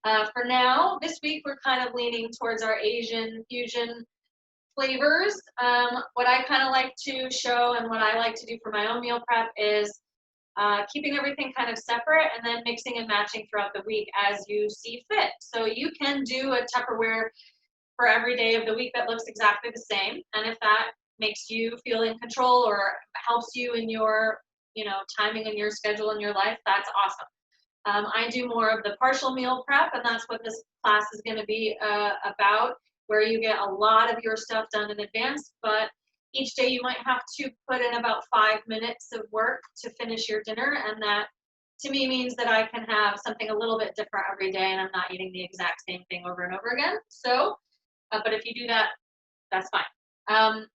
For now, this week we're kind of leaning towards our Asian fusion flavors. What I kind of like to show and what I like to do for my own meal prep is keeping everything kind of separate and then mixing and matching throughout the week as you see fit. So you can do a Tupperware for every day of the week that looks exactly the same. And if that makes you feel in control or helps you in your, timing in your schedule in your life, that's awesome. I do more of the partial meal prep, and that's what this class is going to be about, where you get a lot of your stuff done in advance, but each day you might have to put in about 5 minutes of work to finish your dinner, and that to me means that I can have something a little bit different every day and I'm not eating the exact same thing over and over again. So, but if you do that, that's fine.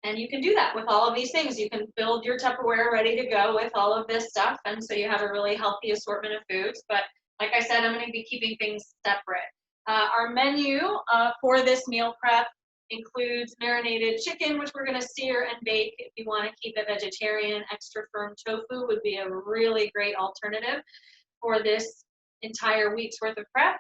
And you can do that with all of these things. You can build your Tupperware ready to go with all of this stuff, and so you have a really healthy assortment of foods. But like I said, I'm going to be keeping things separate. Our menu for this meal prep includes marinated chicken, which we're going to sear and bake. If you want to keep it vegetarian, extra firm tofu would be a really great alternative for this entire week's worth of prep.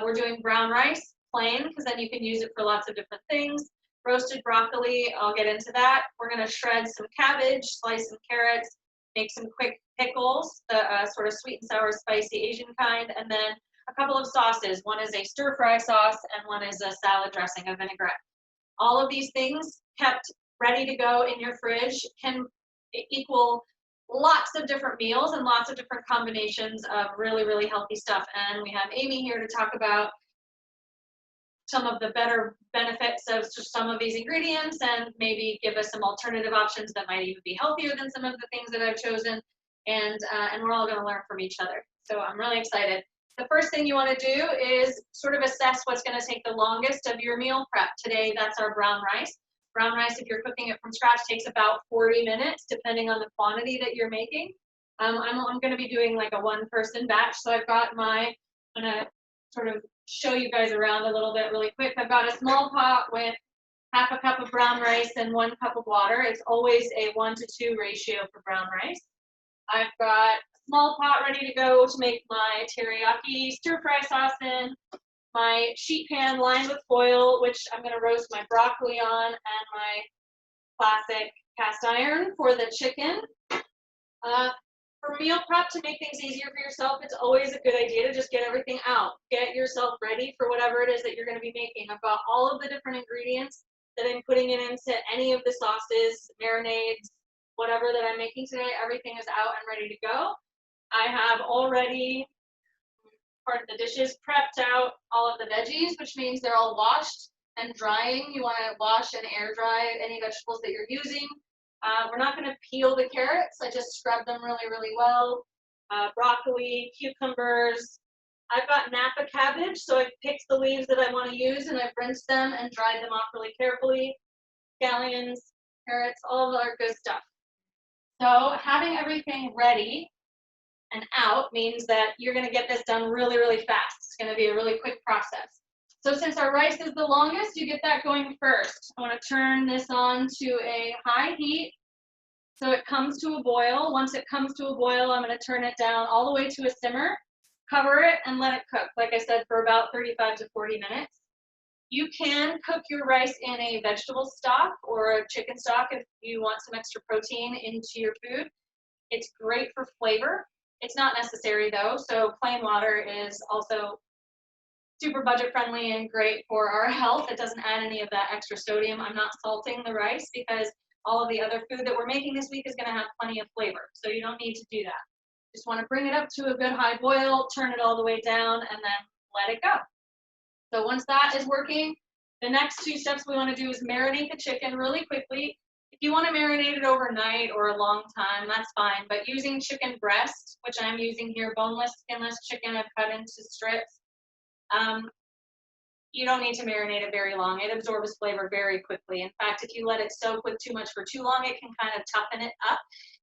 We're doing brown rice, plain, because then you can use it for lots of different things. Roasted broccoli, I'll get into that. We're going to shred some cabbage, slice some carrots, make some quick pickles, the sort of sweet and sour spicy Asian kind, and then a couple of sauces. One is a stir-fry sauce and one is a salad dressing, a vinaigrette. All of these things kept ready to go in your fridge can equal lots of different meals and lots of different combinations of really, really healthy stuff. And we have Amy here to talk about some of the better benefits of some of these ingredients and maybe give us some alternative options that might even be healthier than some of the things that I've chosen. And we're all going to learn from each other. So I'm really excited. The first thing you want to do is sort of assess what's going to take the longest of your meal prep. Today, that's our brown rice. Brown rice, if you're cooking it from scratch, takes about 40 minutes, depending on the quantity that you're making. I'm going to be doing like a one-person batch. So I've got I'm going to sort of show you guys around a little bit really quick. I've got a small pot with half a cup of brown rice and 1 cup of water. It's always a 1-to-2 ratio for brown rice. I've got a small pot ready to go to make my teriyaki stir-fry sauce in, my sheet pan lined with foil, which I'm going to roast my broccoli on, and my classic cast iron for the chicken. For meal prep, to make things easier for yourself, it's always a good idea to just get everything out. Get yourself ready for whatever it is that you're going to be making. I've got all of the different ingredients that I'm putting it into any of the sauces, marinades, whatever that I'm making today. Everything is out and ready to go. I have already, part of the dishes, prepped out all of the veggies, which means they're all washed and drying. You want to wash and air dry any vegetables that you're using. We're not going to peel the carrots. I just scrub them really, really well. Broccoli, cucumbers. I've got Napa Cabbage, so I've picked the leaves that I want to use, and I've rinsed them and dried them off really carefully. Scallions, carrots, all of our good stuff. So having everything ready and out means that you're going to get this done really, really fast. It's going to be a really quick process. So since our rice is the longest, you get that going first. I want to turn this on to a high heat so it comes to a boil. Once it comes to a boil, I'm going to turn it down all the way to a simmer, cover it, and let it cook, like I said, for about 35 to 40 minutes. You can cook your rice in a vegetable stock or a chicken stock if you want some extra protein into your food. It's great for flavor. It's not necessary though, so plain water is also super budget friendly and great for our health. It doesn't add any of that extra sodium. I'm not salting the rice because all of the other food that we're making this week is going to have plenty of flavor, so you don't need to do that. Just want to bring it up to a good high boil, turn it all the way down, and then let it go. So once that is working, the next 2 steps we want to do is marinate the chicken really quickly. If you want to marinate it overnight or a long time, that's fine, but using chicken breast, which I'm using here, boneless, skinless chicken I've cut into strips, you don't need to marinate it very long. It absorbs flavor very quickly. In fact, if you let it soak with too much for too long, it can kind of toughen it up,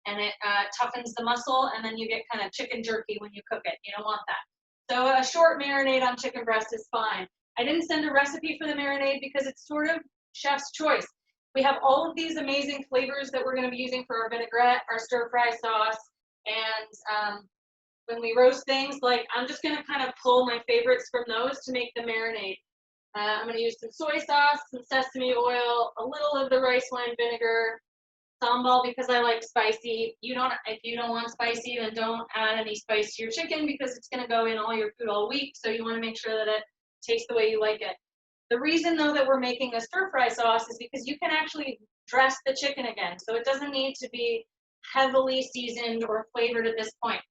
and it toughens the muscle, and then you get kind of chicken jerky when you cook it. You don't want that. So a short marinade on chicken breast is fine. I didn't send a recipe for the marinade because it's sort of chef's choice. We have all of these amazing flavors that we're going to be using for our vinaigrette, our stir-fry sauce, and when we roast things, like I'm just gonna kind of pull my favorites from those to make the marinade. I'm gonna use some soy sauce, some sesame oil, a little of the rice wine vinegar, sambal because I like spicy. If you don't want spicy, then don't add any spice to your chicken because it's gonna go in all your food all week. So you want to make sure that it tastes the way you like it. The reason though that we're making a stir fry sauce is because you can actually dress the chicken again. So it doesn't need to be heavily seasoned or flavored at this point.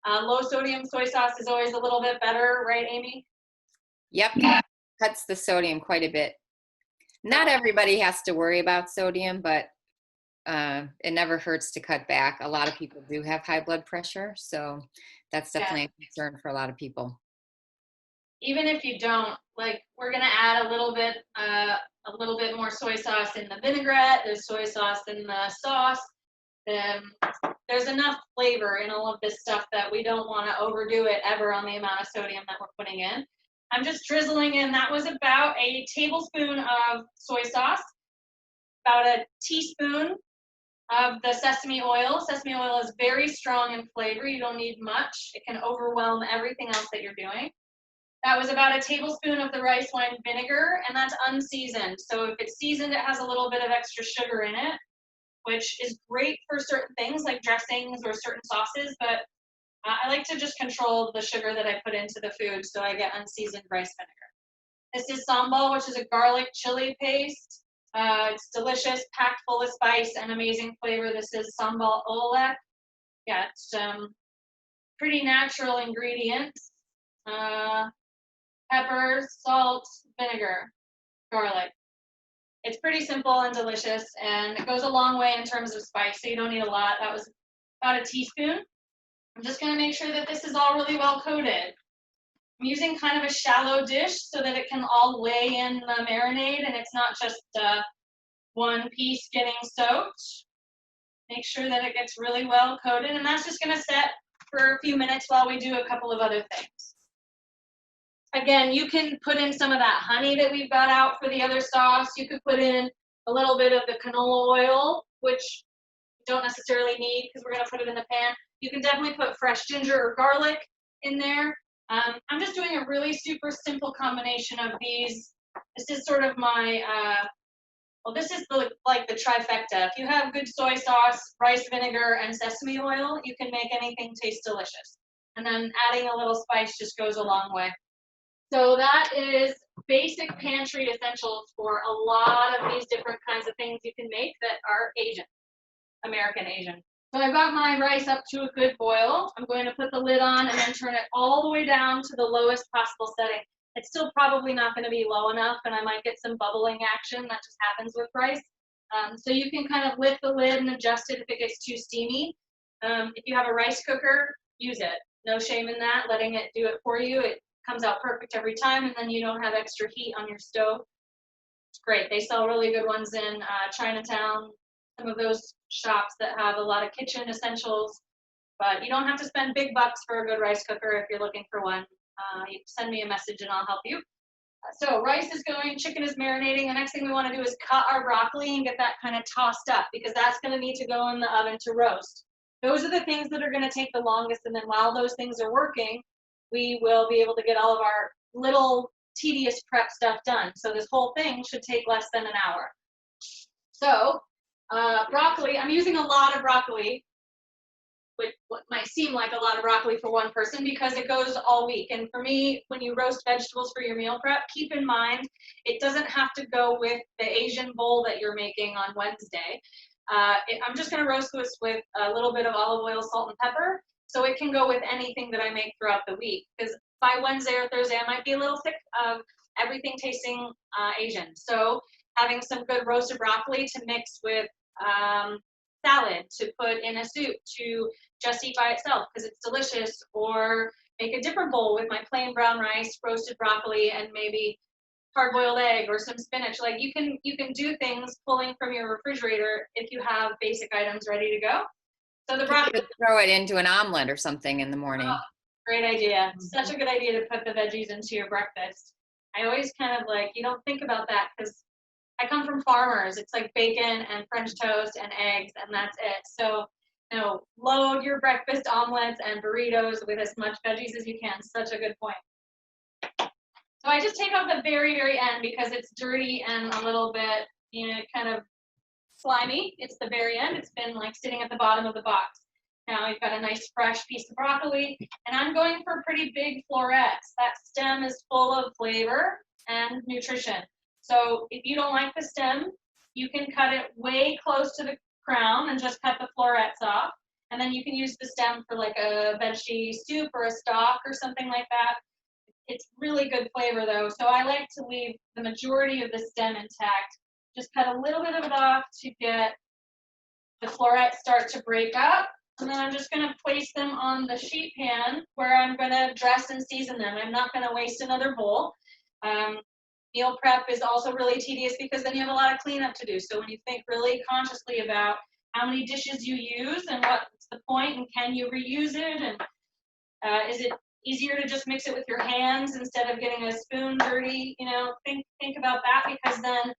Low sodium soy sauce is always a little bit better, right, Amy? Yep, cuts the sodium quite a bit. Not everybody has to worry about sodium, but it never hurts to cut back. A lot of people do have high blood pressure, so that's definitely a concern for a lot of people. Even if you don't, like, we're gonna add a little bit more soy sauce in the vinaigrette. There's soy sauce in the sauce. There's enough flavor in all of this stuff that we don't want to overdo it ever on the amount of sodium that we're putting in. I'm just drizzling in. That was about a tablespoon of soy sauce, about a teaspoon of the sesame oil. Sesame oil is very strong in flavor. You don't need much. It can overwhelm everything else that you're doing. That was about a tablespoon of the rice wine vinegar, and that's unseasoned. So if it's seasoned, it has a little bit of extra sugar in it, which is great for certain things like dressings or certain sauces, but I like to just control the sugar that I put into the food so I get unseasoned rice vinegar. This is sambal, which is a garlic chili paste. It's delicious, packed full of spice and amazing flavor. This is sambal olek. Yeah, it's pretty natural ingredients. Peppers, salt, vinegar, garlic. It's pretty simple and delicious, and it goes a long way in terms of spice, so you don't need a lot. That was about a teaspoon. I'm just going to make sure that this is all really well coated. I'm using kind of a shallow dish so that it can all lay in the marinade, and it's not just one piece getting soaked. Make sure that it gets really well coated, and that's just going to set for a few minutes while we do a couple of other things. Again, you can put in some of that honey that we've got out for the other sauce. You could put in a little bit of the canola oil, which you don't necessarily need because we're going to put it in the pan. You can definitely put fresh ginger or garlic in there. I'm just doing a really super simple combination of these. This is sort of my, this is like the trifecta. If you have good soy sauce, rice vinegar, and sesame oil, you can make anything taste delicious. And then adding a little spice just goes a long way. So that is basic pantry essentials for a lot of these different kinds of things you can make that are Asian, American Asian. So I've got my rice up to a good boil. I'm going to put the lid on and then turn it all the way down to the lowest possible setting. It's still probably not going to be low enough, and I might get some bubbling action. That just happens with rice. So you can kind of lift the lid and adjust it if it gets too steamy. If you have a rice cooker, use it. No shame in that, letting it do it for you. It comes out perfect every time, and then you don't have extra heat on your stove. It's great. They sell really good ones in Chinatown, some of those shops that have a lot of kitchen essentials, but you don't have to spend big bucks for a good rice cooker if you're looking for one. You send me a message and I'll help you. So rice is going, chicken is marinating. The next thing we want to do is cut our broccoli and get that kind of tossed up because that's going to need to go in the oven to roast. Those are the things that are going to take the longest, and then while those things are working, we will be able to get all of our little tedious prep stuff done. So this whole thing should take less than an hour. So broccoli, I'm using a lot of broccoli, which what might seem like a lot of broccoli for one person because it goes all week. And for me, when you roast vegetables for your meal prep, keep in mind it doesn't have to go with the Asian bowl that you're making on Wednesday. I'm just going to roast this with a little bit of olive oil, salt, and pepper. So it can go with anything that I make throughout the week. Because by Wednesday or Thursday, I might be a little sick of everything tasting Asian. So having some good roasted broccoli to mix with salad, to put in a soup, to just eat by itself because it's delicious, or make a different bowl with my plain brown rice, roasted broccoli, and maybe hard-boiled egg or some spinach. Like you can do things pulling from your refrigerator if you have basic items ready to go. So the broccoli. You could throw it into an omelet or something in the morning. Oh, great idea. Such a good idea to put the veggies into your breakfast. I always kind of like, you don't think about that because I come from farmers. It's like bacon and French toast and eggs, and that's it. So No, load your breakfast omelets and burritos with as much veggies as you can. Such a good point. So I just take out the very, very end because it's dirty and a little bit, kind of slimy. It's the very end. It's been like sitting at the bottom of the box. Now you've got a nice fresh piece of broccoli, and I'm going for pretty big florets. That stem is full of flavor and nutrition. So if you don't like the stem, you can cut it way close to the crown and just cut the florets off. And then you can use the stem for like a veggie soup or a stock or something like that. It's really good flavor though. So I like to leave the majority of the stem intact. Just cut a little bit of it off to get the florets start to break up. And then I'm just going to place them on the sheet pan where I'm going to dress and season them. I'm not going to waste another bowl. Meal prep is also really tedious because then you have a lot of cleanup to do. So when you think really consciously about how many dishes you use and what's the point and can you reuse it, and is it easier to just mix it with your hands instead of getting a spoon dirty? Think about that, because then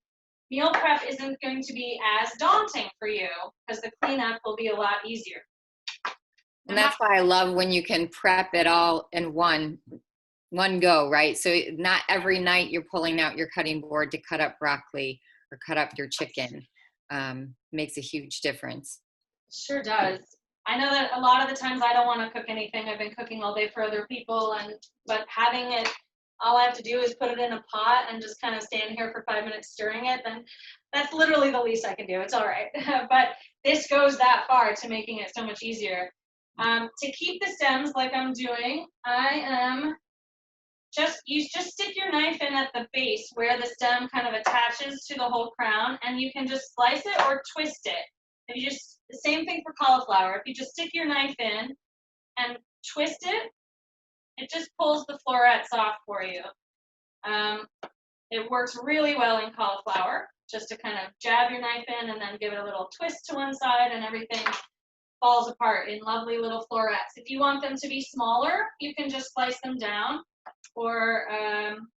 meal prep isn't going to be as daunting for you because the cleanup will be a lot easier. And that's why I love when you can prep it all in one go, right? So not every night you're pulling out your cutting board to cut up broccoli or cut up your chicken. Makes a huge difference. Sure does. I know that a lot of the times I don't want to cook anything. I've been cooking all day for other people, but having it, all I have to do is put it in a pot and just kind of stand here for 5 minutes stirring it, then that's literally the least I can do. It's all right. But this goes that far to making it so much easier. To keep the stems like I'm doing, you just stick your knife in at the base where the stem kind of attaches to the whole crown, and you can just slice it or twist it. The same thing for cauliflower. If you just stick your knife in and twist it, it just pulls the florets off for you. It works really well in cauliflower, just to kind of jab your knife in and then give it a little twist to one side and everything falls apart in lovely little florets. If you want them to be smaller, you can just slice them down, or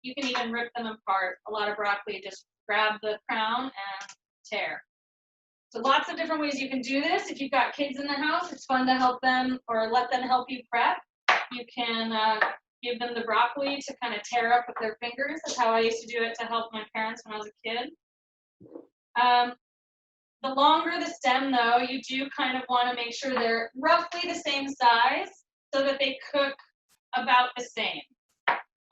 you can even rip them apart. A lot of broccoli, just grab the crown and tear. So lots of different ways you can do this. If you've got kids in the house, it's fun to help them or let them help you prep. You can give them the broccoli to kind of tear up with their fingers. That's how I used to do it to help my parents when I was a kid. The longer the stem, though, you do kind of want to make sure they're roughly the same size so that they cook about the same.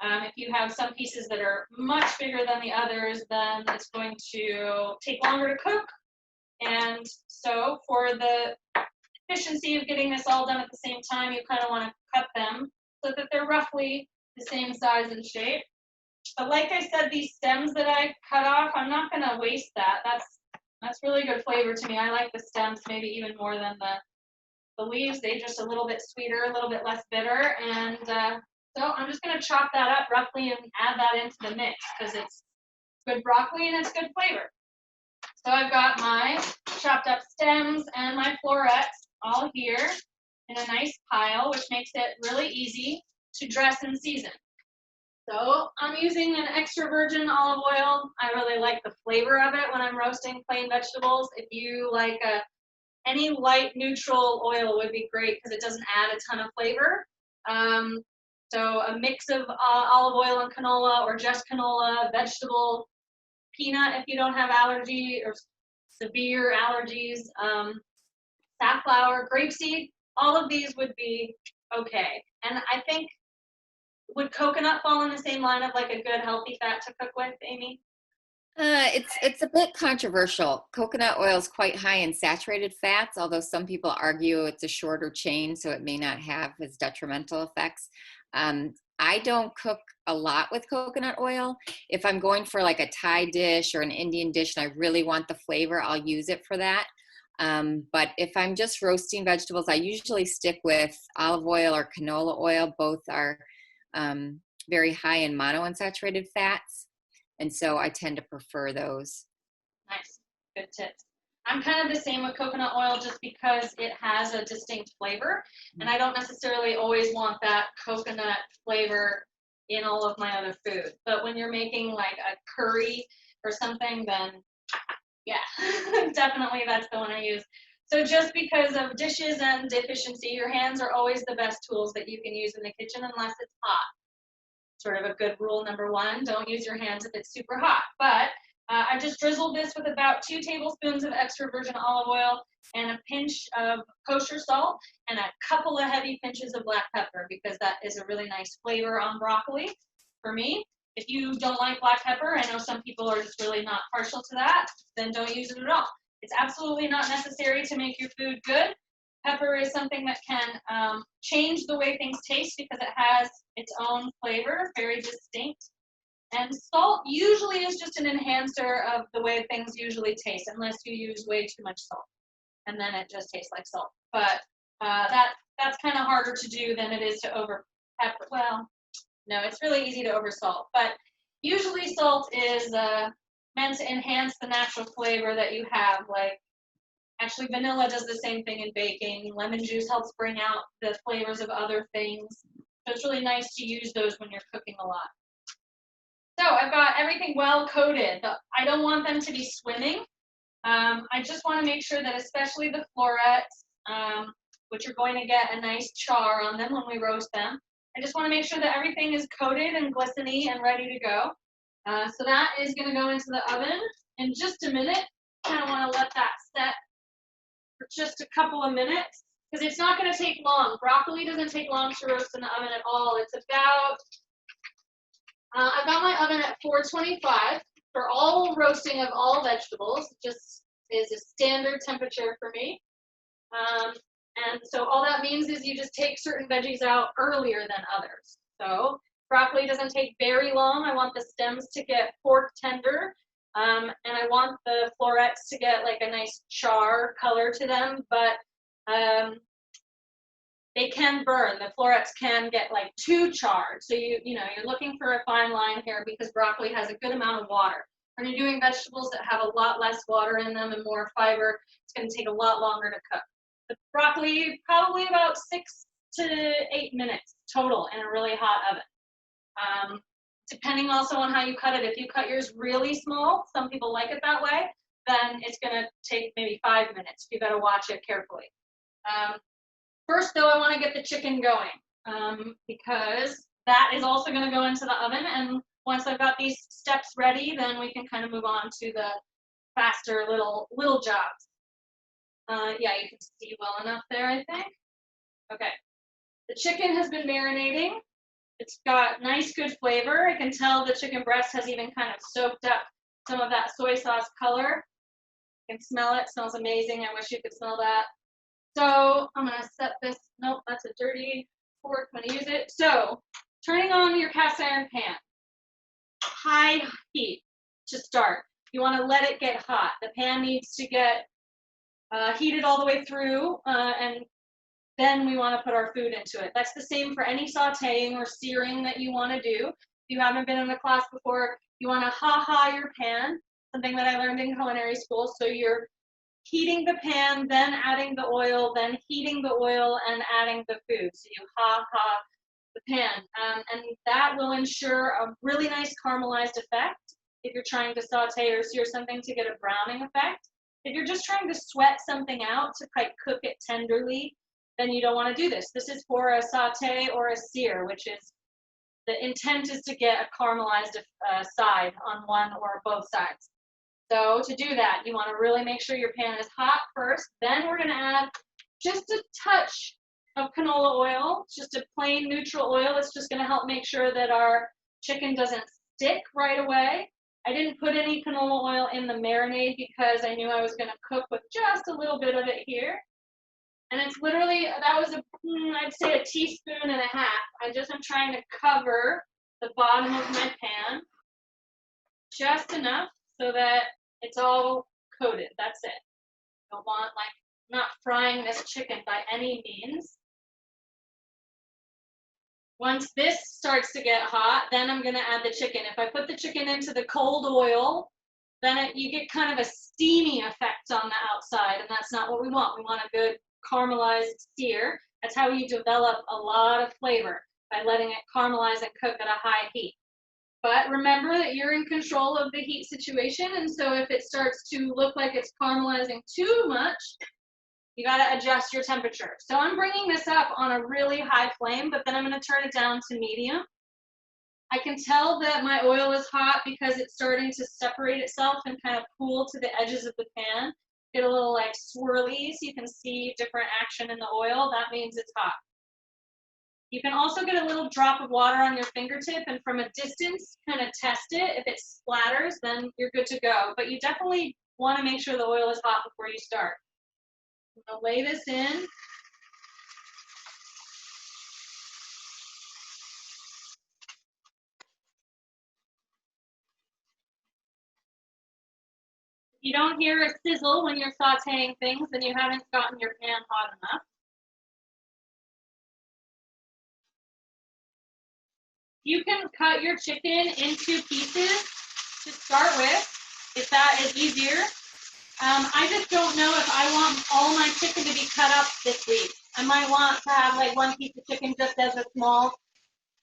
If you have some pieces that are much bigger than the others, then it's going to take longer to cook. And so for the efficiency of getting this all done at the same time, you kind of want to cut them so that they're roughly the same size and shape. But like I said, these stems that I cut off, I'm not going to waste that. That's really good flavor to me. I like the stems maybe even more than the leaves. They're just a little bit sweeter, a little bit less bitter. And so I'm just going to chop that up roughly and add that into the mix because it's good broccoli and it's good flavor. So I've got my chopped up stems and my florets all here in a nice pile, which makes it really easy to dress and season. So I'm using an extra virgin olive oil. I really like the flavor of it when I'm roasting plain vegetables. If you like any light neutral oil would be great because it doesn't add a ton of flavor. So a mix of olive oil and canola, or just canola, vegetable, peanut if you don't have allergy or severe allergies, safflower, grapeseed, all of these would be okay. And I think, would coconut fall in the same line of like a good healthy fat to cook with, Amy? It's a bit controversial. Coconut oil is quite high in saturated fats, although some people argue it's a shorter chain, so it may not have as detrimental effects. I don't cook a lot with coconut oil. If I'm going for like a Thai dish or an Indian dish and I really want the flavor, I'll use it for that. But if I'm just roasting vegetables, I usually stick with olive oil or canola oil. Both are very high in monounsaturated fats. And so I tend to prefer those. Nice, good tips. I'm kind of the same with coconut oil just because it has a distinct flavor, and I don't necessarily always want that coconut flavor in all of my other food. But when you're making like a curry or something, then yeah, definitely that's the one I use. So just because of dishes and deficiency, your hands are always the best tools that you can use in the kitchen unless it's hot. Sort of a good rule number one, don't use your hands if it's super hot. But I just drizzled this with about 2 tablespoons of extra virgin olive oil and a pinch of kosher salt and a couple of heavy pinches of black pepper because that is a really nice flavor on broccoli for me. If you don't like black pepper, I know some people are just really not partial to that, then don't use it at all. It's absolutely not necessary to make your food good. Pepper is something that can change the way things taste because it has its own flavor, very distinct. And salt usually is just an enhancer of the way things usually taste, unless you use way too much salt. And then it just tastes like salt. But that's kind of harder to do than it is to over pepper. Well, no, it's really easy to over salt. But usually salt is meant to enhance the natural flavor that you have, like actually, vanilla does the same thing in baking. Lemon juice helps bring out the flavors of other things. So it's really nice to use those when you're cooking a lot. So I've got everything well coated. I don't want them to be swimming. I just want to make sure that especially the florets, which are going to get a nice char on them when we roast them, I just want to make sure that everything is coated and glistening and ready to go. So that is going to go into the oven in just a minute. Kind of want to let that set for just a couple of minutes because it's not going to take long. Broccoli doesn't take long to roast in the oven at all. It's about, I've got my oven at 425 for all roasting of all vegetables. It just is a standard temperature for me. And so all that means is you just take certain veggies out earlier than others. So broccoli doesn't take very long. I want the stems to get fork tender. And I want the florets to get like a nice char color to them, but they can burn. The florets can get like too charred. So you're looking for a fine line here because broccoli has a good amount of water. When you're doing vegetables that have a lot less water in them and more fiber, it's going to take a lot longer to cook. The broccoli, probably about 6 to 8 minutes total in a really hot oven. Depending also on how you cut it. If you cut yours really small, some people like it that way, then it's going to take maybe 5 minutes. You got to watch it carefully. First, though, I want to get the chicken going because that is also going to go into the oven. And once I've got these steps ready, then we can kind of move on to the faster little jobs. Yeah, you can see well enough there, I think. Okay. The chicken has been marinating. It's got nice, good flavor. I can tell the chicken breast has even kind of soaked up some of that soy sauce color. You can smell it. It smells amazing. I wish you could smell that. So I'm going to set this. Nope, that's a dirty fork. I'm going to use it. So turning on your cast iron pan. High heat to start. You want to let it get hot. The pan needs to get heated all the way through, and then we want to put our food into it. That's the same for any sauteing or searing that you want to do. If you haven't been in a class before, you want to ha-ha your pan, something that I learned in culinary school. So you're heating the pan, then adding the oil, then heating the oil and adding the food. So you ha-ha the pan. And that will ensure a really nice caramelized effect if you're trying to saute or sear something to get a browning effect. If you're just trying to sweat something out to cook it tenderly, then you don't want to do this. This is for a saute or a sear, which is the intent is to get a caramelized side on one or both sides. So to do that, you want to really make sure your pan is hot first. Then we're going to add just a touch of canola oil, just a plain neutral oil. It's just going to help make sure that our chicken doesn't stick right away. I didn't put any canola oil in the marinade because I knew I was going to cook with just a little bit of it here. And it's literally, that was I'd say a teaspoon and a half. I just am trying to cover the bottom of my pan just enough so that it's all coated. That's it. Don't want, not frying this chicken by any means. Once this starts to get hot, then I'm going to add the chicken. If I put the chicken into the cold oil, then you get kind of a steamy effect on the outside, and that's not what we want. We want a good caramelized sear. That's how you develop a lot of flavor, by letting it caramelize and cook at a high heat. But remember that you're in control of the heat situation, and so if it starts to look like it's caramelizing too much, You got to adjust your temperature. So I'm bringing this up on a really high flame, but then I'm going to turn it down to medium. I can tell that my oil is hot because it's starting to separate itself and kind of cool to the edges of the pan. Get a little like swirly so you can see different action in the oil. That means it's hot. You can also get a little drop of water on your fingertip and from a distance kind of test it. If it splatters, then you're good to go. But you definitely want to make sure the oil is hot before you start. I'm going to lay this in. If you don't hear a sizzle when you're sauteing things, then you haven't gotten your pan hot enough. You can cut your chicken into pieces to start with, if that is easier. I just don't know if I want all my chicken to be cut up this week. I might want to have like one piece of chicken just as a small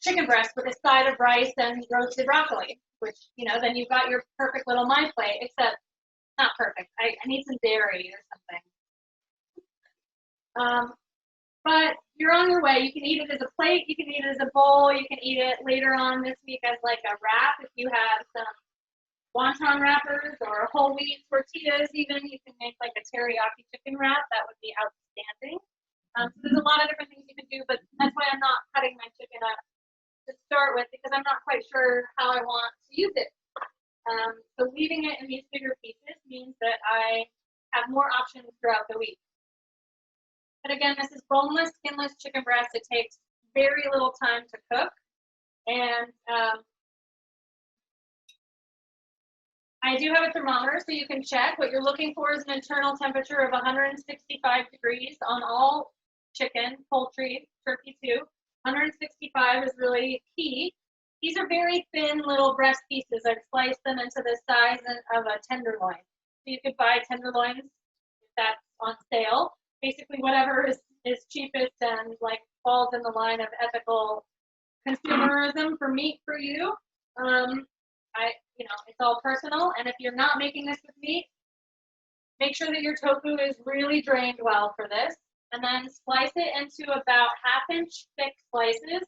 chicken breast with a side of rice and roasted broccoli, which, you know, then you've got your perfect little my plate, except not perfect. I need some dairy or something. But you're on your way. You can eat it as a plate. You can eat it as a bowl. You can eat it later on this week as like a wrap. If you have some wonton wrappers or whole wheat tortillas even, you can make like a teriyaki chicken wrap. That would be outstanding. So there's a lot of different things you can do, but that's why I'm not cutting my chicken up to start with because I'm not quite sure how I want to use it. So leaving it in these bigger pieces means that I have more options throughout the week. But again, this is boneless, skinless chicken breast. It takes very little time to cook. And I do have a thermometer, so you can check. What you're looking for is an internal temperature of 165 degrees on all chicken, poultry, turkey too. 165 is really key. These are very thin little breast pieces. I've sliced them into the size of a tenderloin. So you could buy tenderloins if that's on sale. Basically, whatever is cheapest and like falls in the line of ethical consumerism for meat for you. It's all personal. And if you're not making this with meat, make sure that your tofu is really drained well for this. And then slice it into about 1/2 inch thick slices.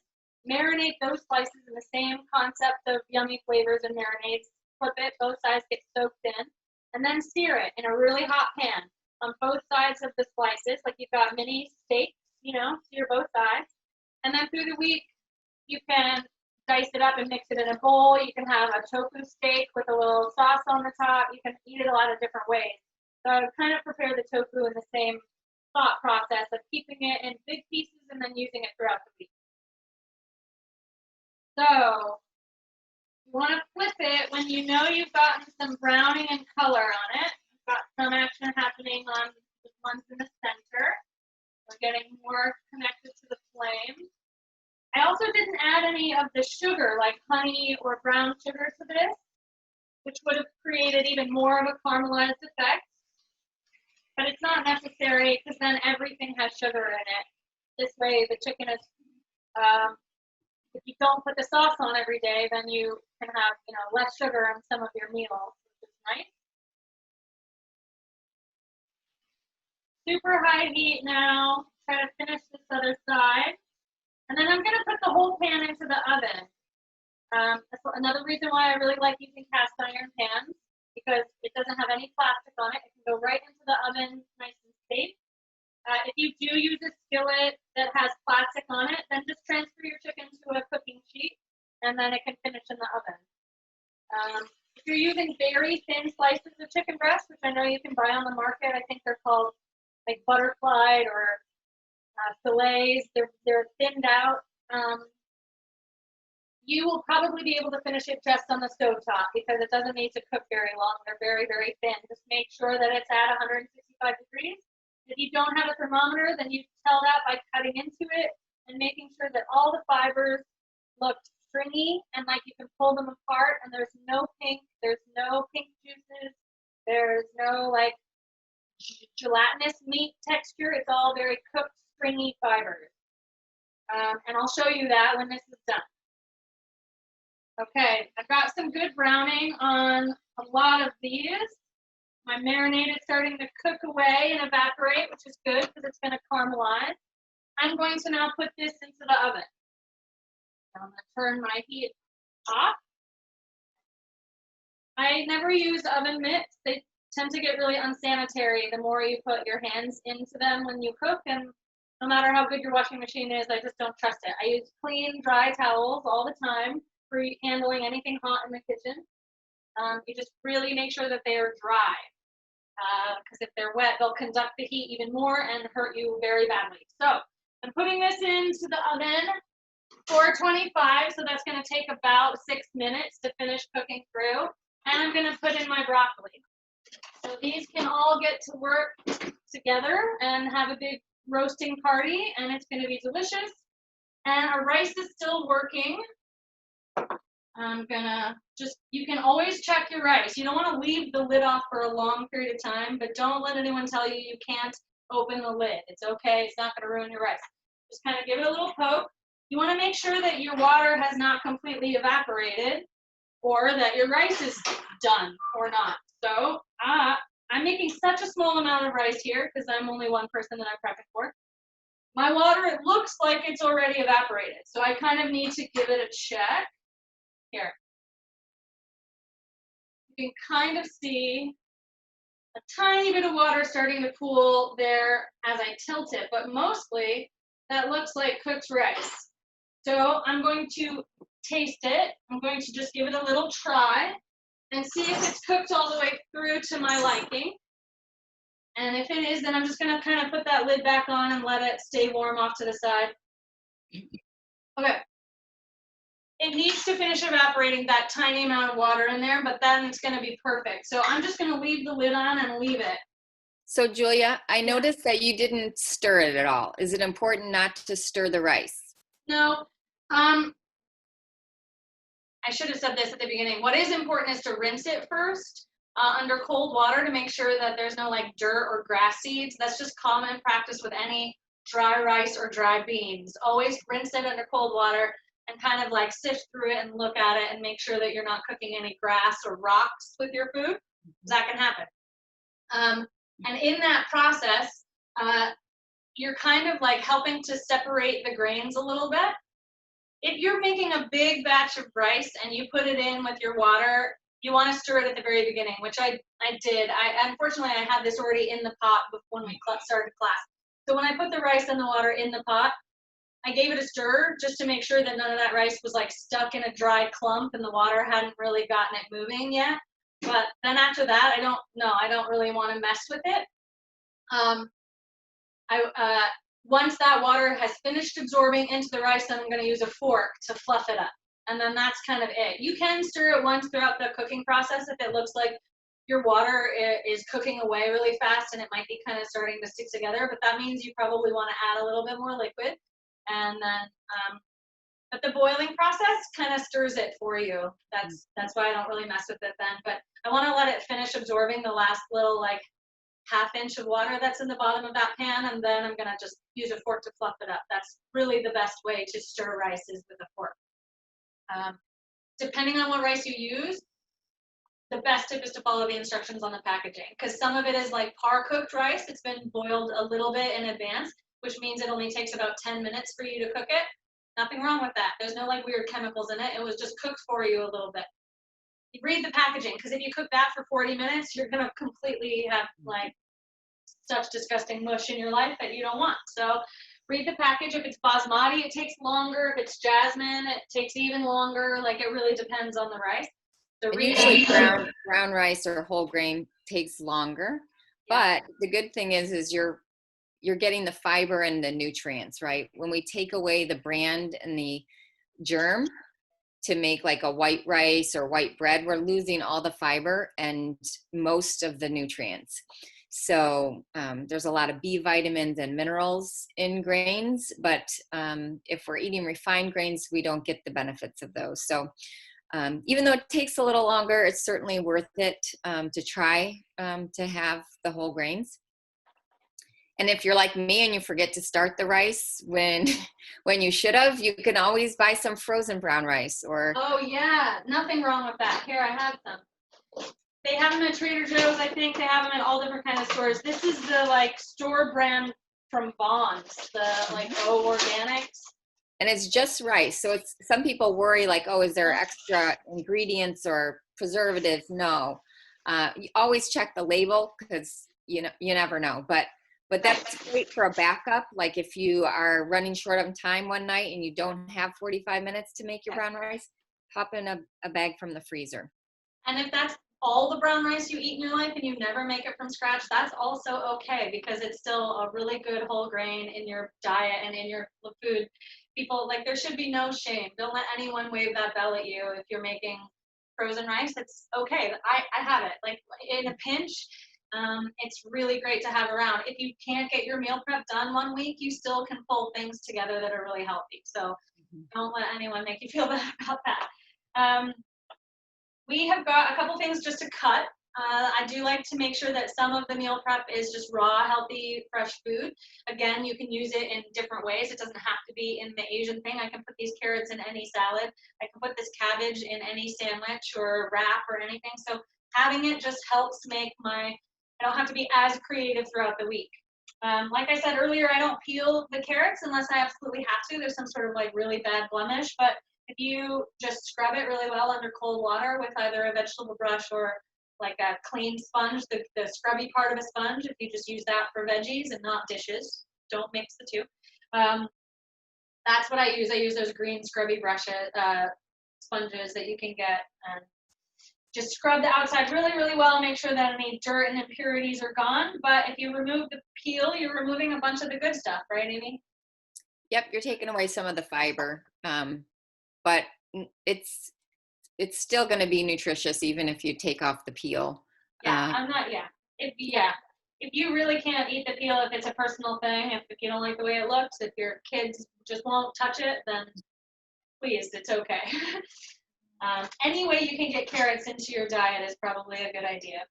Marinate those slices in the same concept of yummy flavors and marinades. Flip it, both sides get soaked in. And then sear it in a really hot pan on both sides of the slices, like you've got mini steaks, sear both sides. And then through the week, you can dice it up and mix it in a bowl. You can have a tofu steak with a little sauce on the top. You can eat it a lot of different ways. So I would kind of prepare the tofu in the same thought process of keeping it in big pieces and then using it throughout the week. So you want to flip it when you know you've gotten some browning and color on it. You've got some action happening on the ones in the center. We're getting more connected to the flame. I also didn't add any of the sugar, like honey or brown sugar to this, which would have created even more of a caramelized effect. But it's not necessary because then everything has sugar in it. This way the chicken is, if you don't put the sauce on every day, then you can have, less sugar in some of your meals, which is nice. Super high heat now. Try to finish this other side. And then I'm going to put the whole pan into the oven. That's another reason why I really like using cast iron pans, because it doesn't have any plastic on it. It can go right into the oven nice and safe. If you do use a skillet that has plastic on it, then just transfer your chicken to a cooking sheet, and then it can finish in the oven. If you're using very thin slices of chicken breast, which I know you can buy on the market, I think they're called like butterflied or fillets, they're thinned out. You will probably be able to finish it just on the stovetop because it doesn't need to cook very long. They're very, very thin. Just make sure that it's at 165 degrees. If you don't have a thermometer, then you tell that by cutting into it and making sure that all the fibers look stringy and like you can pull them apart and there's no pink juices, there's no like gelatinous meat texture. It's all very cooked, stringy fibers. And I'll show you that when this is done. Okay, I've got some good browning on a lot of these. My marinade is starting to cook away and evaporate, which is good because it's going to caramelize. I'm going to now put this into the oven. I'm going to turn my heat off. I never use oven mitts. They tend to get really unsanitary the more you put your hands into them when you cook, and no matter how good your washing machine is, I just don't trust it. I use clean, dry towels all the time for handling anything hot in the kitchen. You just really make sure that they are dry, because if they're wet, they'll conduct the heat even more and hurt you very badly. So I'm putting this into the oven, 425, so that's going to take about 6 minutes to finish cooking through. And I'm going to put in my broccoli. So these can all get to work together and have a big roasting party, and it's going to be delicious. And our rice is still working. I'm gonna you can always check your rice. You don't want to leave the lid off for a long period of time, but don't let anyone tell you you can't open the lid. It's okay, it's not gonna ruin your rice. Just kind of give it a little poke. You want to make sure that your water has not completely evaporated or that your rice is done or not. So I'm making such a small amount of rice here because I'm only one person that I'm prepping for. My water, it looks like it's already evaporated. So I kind of need to give it a check. Here. You can kind of see a tiny bit of water starting to pool there as I tilt it, but mostly that looks like cooked rice. So I'm going to taste it. I'm going to just give it a little try and see if it's cooked all the way through to my liking. And if it is, then I'm just going to kind of put that lid back on and let it stay warm off to the side. Okay. It needs to finish evaporating that tiny amount of water in there, but then it's going to be perfect. So I'm just going to leave the lid on and leave it. So Julia, I noticed that you didn't stir it at all. Is it important not to stir the rice? No. I should have said this at the beginning. What is important is to rinse it first under cold water to make sure that there's no like dirt or grass seeds. That's just common practice with any dry rice or dry beans. Always rinse it under cold water and kind of like sift through it and look at it and make sure that you're not cooking any grass or rocks with your food. That can happen. And in that process, you're kind of like helping to separate the grains a little bit. If you're making a big batch of rice and you put it in with your water, you want to stir it at the very beginning, which I did. Unfortunately, I had this already in the pot when we started class. So when I put the rice and the water in the pot, I gave it a stir just to make sure that none of that rice was like stuck in a dry clump and the water hadn't really gotten it moving yet. But then after that, I don't really want to mess with it. Once that water has finished absorbing into the rice, then I'm going to use a fork to fluff it up. And then that's kind of it. You can stir it once throughout the cooking process if it looks like your water is cooking away really fast and it might be kind of starting to stick together, but that means you probably want to add a little bit more liquid. And then, but the boiling process kind of stirs it for you. That's why I don't really mess with it then. But I want to let it finish absorbing the last little like ½ inch of water that's in the bottom of that pan, and then I'm gonna just use a fork to fluff it up. That's really the best way to stir rice is with a fork. Depending on what rice you use, the best tip is to follow the instructions on the packaging, because some of it is like par cooked rice. It's been boiled a little bit in advance, which means it only takes about 10 minutes for you to cook it. Nothing wrong with that. There's no like weird chemicals in it. It was just cooked for you a little bit. You read the packaging, because if you cook that for 40 minutes, you're gonna completely have like such disgusting mush in your life that you don't want. So read the package. If it's basmati, it takes longer. If it's jasmine, it takes even longer. Like it really depends on the rice. So and usually brown rice or whole grain takes longer. Yeah. But the good thing is you're getting the fiber and the nutrients, right? When we take away the bran and the germ to make like a white rice or white bread, we're losing all the fiber and most of the nutrients. So there's a lot of B vitamins and minerals in grains, but if we're eating refined grains, we don't get the benefits of those. So even though it takes a little longer, it's certainly worth it to try to have the whole grains. And if you're like me and you forget to start the rice when you should have, you can always buy some frozen brown rice or. Oh yeah, nothing wrong with that. Here, I have some. They have them at Trader Joe's. I think they have them at all different kind of stores. This is the like store brand from Bonds, the like O Organics. And it's just rice. So it's, some people worry like, oh, is there extra ingredients or preservatives? No. You always check the label because you never know. But that's great for a backup. Like if you are running short on time one night and you don't have 45 minutes to make your brown rice, pop in a bag from the freezer. And if that's all the brown rice you eat in your life and you never make it from scratch, that's also okay because it's still a really good whole grain in your diet and in your food. People, like, there should be no shame. Don't let anyone wave that bell at you if you're making frozen rice. It's okay. I have it. Like, in a pinch, it's really great to have around. If you can't get your meal prep done one week, you still can pull things together that are really healthy. So don't let anyone make you feel bad about that. We have got a couple things just to cut. I do like to make sure that some of the meal prep is just raw, healthy, fresh food. Again, you can use it in different ways. It doesn't have to be in the Asian thing. I can put these carrots in any salad. I can put this cabbage in any sandwich or wrap or anything. So having it just helps make I don't have to be as creative throughout the week. Like I said earlier, I don't peel the carrots unless I absolutely have to. There's some sort of like really bad blemish, but if you just scrub it really well under cold water with either a vegetable brush or like a clean sponge, the scrubby part of a sponge, if you just use that for veggies and not dishes, don't mix the two. That's what I use. I use those green scrubby brushes, sponges that you can get, and just scrub the outside really, really well, make sure that any dirt and impurities are gone. But if you remove the peel, you're removing a bunch of the good stuff, right, Amy? Yep, you're taking away some of the fiber. But it's still going to be nutritious even if you take off the peel. If you really can't eat the peel, if it's a personal thing, if you don't like the way it looks, if your kids just won't touch it, then please, it's okay. Any way you can get carrots into your diet is probably a good idea.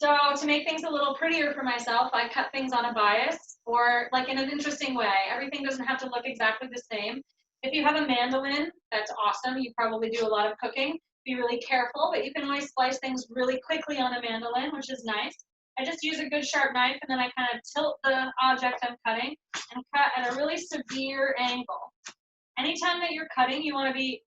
So to make things a little prettier for myself, I cut things on a bias or like in an interesting way. Everything doesn't have to look exactly the same. If you have a mandolin, that's awesome. You probably do a lot of cooking. Be really careful, but you can always slice things really quickly on a mandolin, which is nice. I just use a good sharp knife, and then I kind of tilt the object I'm cutting and cut at a really severe angle. Anytime that you're cutting, you want to be,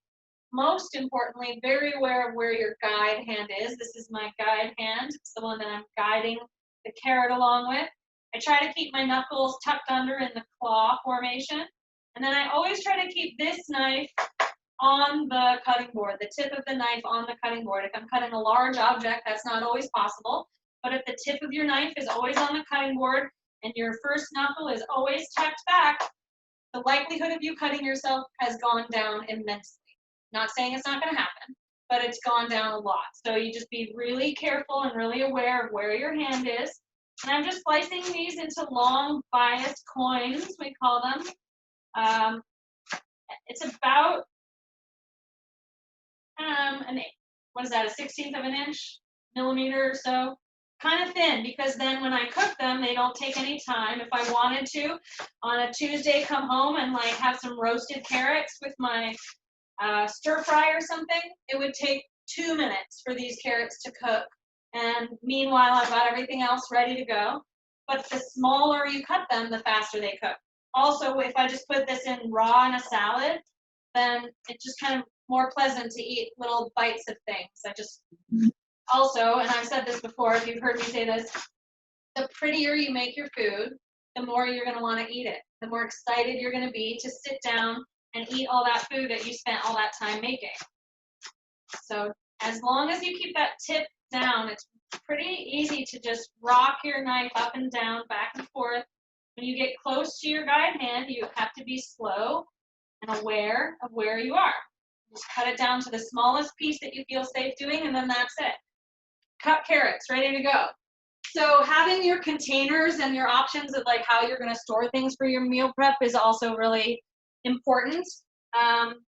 most importantly, very aware of where your guide hand is. This is my guide hand. It's the one that I'm guiding the carrot along with. I try to keep my knuckles tucked under in the claw formation. And then I always try to keep this knife on the cutting board, the tip of the knife on the cutting board. If I'm cutting a large object, that's not always possible. But if the tip of your knife is always on the cutting board and your first knuckle is always tucked back, the likelihood of you cutting yourself has gone down immensely. Not saying it's not going to happen, but it's gone down a lot. So you just be really careful and really aware of where your hand is. And I'm just slicing these into long biased coins, we call them. It's about a 1/16 of an inch, millimeter or so. Kind of thin, because then when I cook them, they don't take any time. If I wanted to, on a Tuesday, come home and like have some roasted carrots with my stir fry or something, it would take 2 minutes for these carrots to cook. And meanwhile, I've got everything else ready to go. But the smaller you cut them, the faster they cook. Also, if I just put this in raw in a salad, then it's just kind of more pleasant to eat little bites of things. Also, and I've said this before, if you've heard me say this, the prettier you make your food, the more you're going to want to eat it. The more excited you're going to be to sit down and eat all that food that you spent all that time making. So as long as you keep that tip down, it's pretty easy to just rock your knife up and down, back and forth. When you get close to your guide hand, you have to be slow and aware of where you are. Just cut it down to the smallest piece that you feel safe doing, and then that's it. Cut carrots, ready to go. So having your containers and your options of like how you're going to store things for your meal prep is also really important,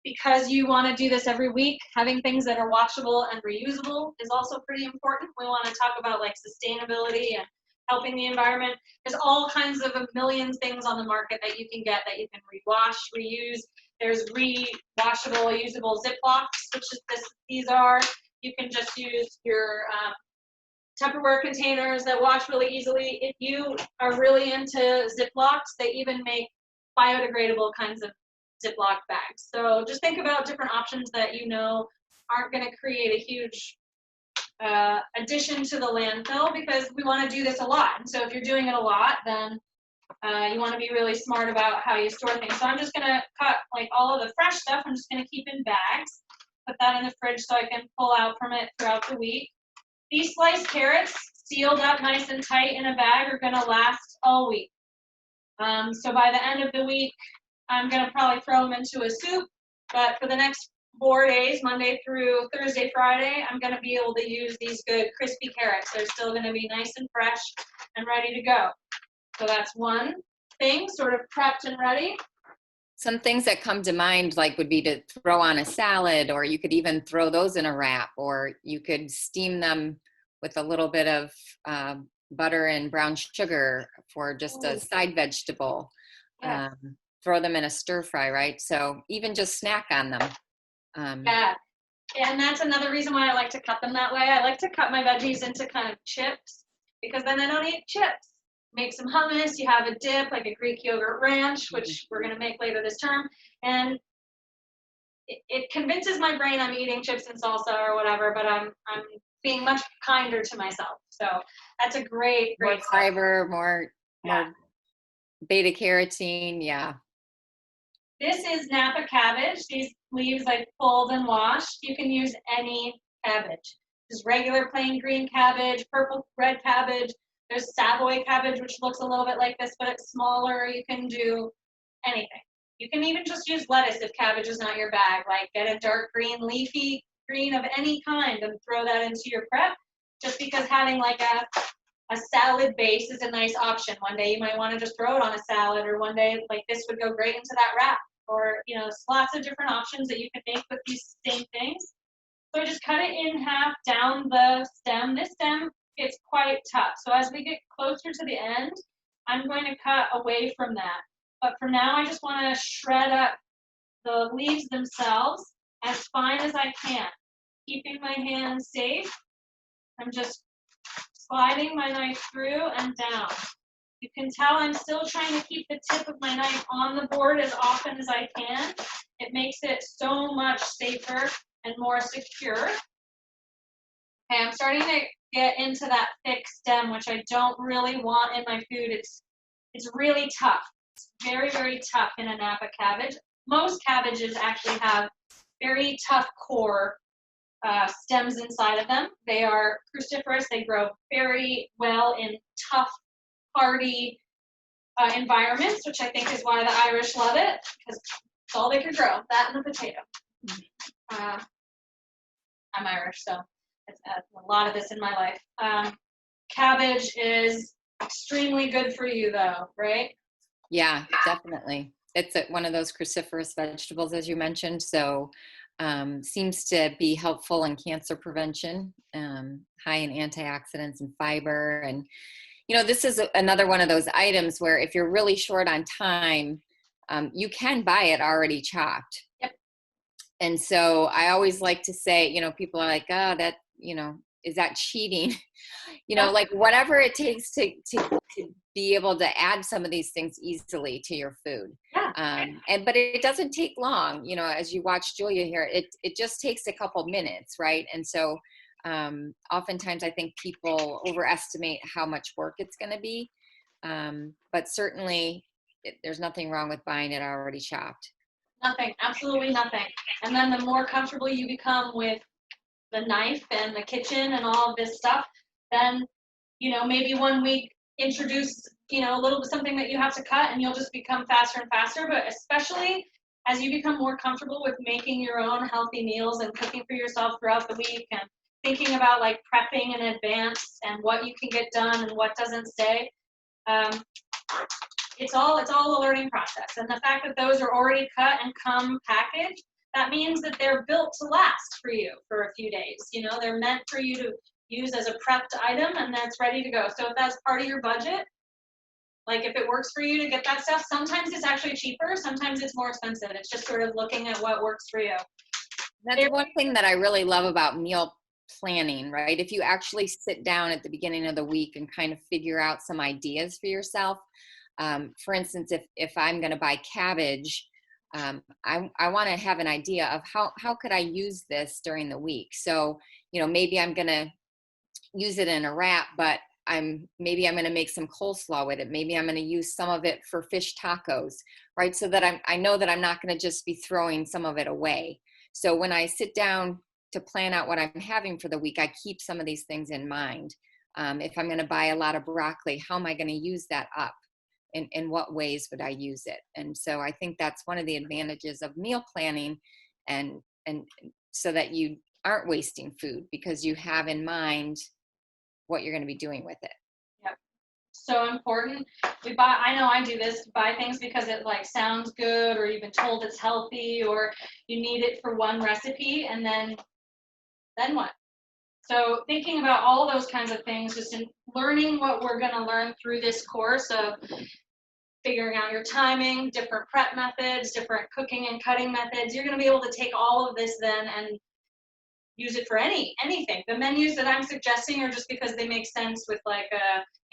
because you want to do this every week. Having things that are washable and reusable is also pretty important. We want to talk about like sustainability and helping the environment. There's all kinds of a million things on the market that you can get that you can rewash, reuse. There's rewashable, usable Ziplocs, which is these are. You can just use your Tupperware containers that wash really easily. If you are really into Ziplocs, they even make biodegradable kinds of Ziploc bags. So just think about different options that you know aren't going to create a huge addition to the landfill, because we want to do this a lot. And so if you're doing it a lot, then you want to be really smart about how you store things. So I'm just going to cut like all of the fresh stuff. I'm just going to keep in bags, put that in the fridge so I can pull out from it throughout the week. These sliced carrots, sealed up nice and tight in a bag, are going to last all week. So by the end of the week, I'm going to probably throw them into a soup. But for the next 4 days, Monday through Thursday, Friday, I'm going to be able to use these good crispy carrots. They're still going to be nice and fresh and ready to go. So that's one thing, sort of prepped and ready. Some things that come to mind like would be to throw on a salad, or you could even throw those in a wrap, or you could steam them with a little bit of butter and brown sugar for just a side vegetable. Yes. Throw them in a stir fry, right? So even just snack on them. Yeah, and that's another reason why I like to cut them that way. I like to cut my veggies into kind of chips, because then I don't eat chips. Make some hummus, you have a dip like a Greek yogurt ranch, which we're going to make later this term, and it convinces my brain I'm eating chips and salsa or whatever, but I'm being much kinder to myself. So that's a great More fiber, more beta carotene, yeah. This is Napa cabbage. These leaves I pulled and washed. You can use any cabbage. Just regular plain green cabbage, purple red cabbage. There's Savoy cabbage, which looks a little bit like this, but it's smaller. You can do anything. You can even just use lettuce if cabbage is not your bag. Like get a dark green, leafy green of any kind and throw that into your prep. Just because having like a salad base is a nice option. One day you might want to just throw it on a salad, or one day like this would go great into that wrap. Or, you know, lots of different options that you can make with these same things. So I just cut it in half down the stem. This stem gets quite tough. So as we get closer to the end, I'm going to cut away from that. But for now, I just want to shred up the leaves themselves as fine as I can, keeping my hands safe. I'm just sliding my knife through and down. You can tell I'm still trying to keep the tip of my knife on the board as often as I can. It makes it so much safer and more secure. Okay, I'm starting to get into that thick stem, which I don't really want in my food. It's really tough. It's very, very tough in a Napa cabbage. Most cabbages actually have very tough core stems inside of them. They are cruciferous. They grow very well in tough, hardy environments, which I think is why the Irish love it, because it's all they could grow, that and the potato. I'm Irish, so it's a lot of this in my life. Cabbage is extremely good for you, though, right? Yeah, definitely. It's one of those cruciferous vegetables, as you mentioned, so seems to be helpful in cancer prevention, high in antioxidants and fiber. And you know, this is another one of those items where if you're really short on time, you can buy it already chopped. Yep. And so I always like to say, you know, people are like, oh, that, you know, is that cheating? You know, like whatever it takes to be able to add some of these things easily to your food. Yeah. But it doesn't take long, you know, as you watch Julia here, it just takes a couple minutes, right? And so oftentimes I think people overestimate how much work it's going to be. But certainly there's nothing wrong with buying it already chopped. Nothing, absolutely nothing. And then the more comfortable you become with the knife and the kitchen and all of this stuff, then, you know, maybe one week introduce, you know, a little something that you have to cut and you'll just become faster and faster. But especially as you become more comfortable with making your own healthy meals and cooking for yourself throughout the week and thinking about like prepping in advance and what you can get done and what doesn't stay, it's all a learning process. And the fact that those are already cut and come packaged, that means that they're built to last for you for a few days. You know, they're meant for you to use as a prepped item and that's ready to go. So if that's part of your budget, like if it works for you to get that stuff, sometimes it's actually cheaper, sometimes it's more expensive. It's just sort of looking at what works for you. That's one thing that I really love about meal planning, right? If you actually sit down at the beginning of the week and kind of figure out some ideas for yourself. For instance, if I'm going to buy cabbage, I want to have an idea of how could I use this during the week. So, maybe I'm going to use it in a wrap, but maybe I'm going to make some coleslaw with it. Maybe I'm going to use some of it for fish tacos, right? So that I know that I'm not going to just be throwing some of it away. So when I sit down to plan out what I'm having for the week, I keep some of these things in mind. If I'm going to buy a lot of broccoli, how am I going to use that up? In what ways would I use it? And so I think that's one of the advantages of meal planning, and so that you aren't wasting food because you have in mind what you're going to be doing with it. Yep. So important. I know I do this, buy things because it like sounds good, or you've been told it's healthy, or you need it for one recipe, and then what? So thinking about all those kinds of things, just in learning what we're going to learn through this course of figuring out your timing, different prep methods, different cooking and cutting methods, you're going to be able to take all of this then and use it for anything. The menus that I'm suggesting are just because they make sense with like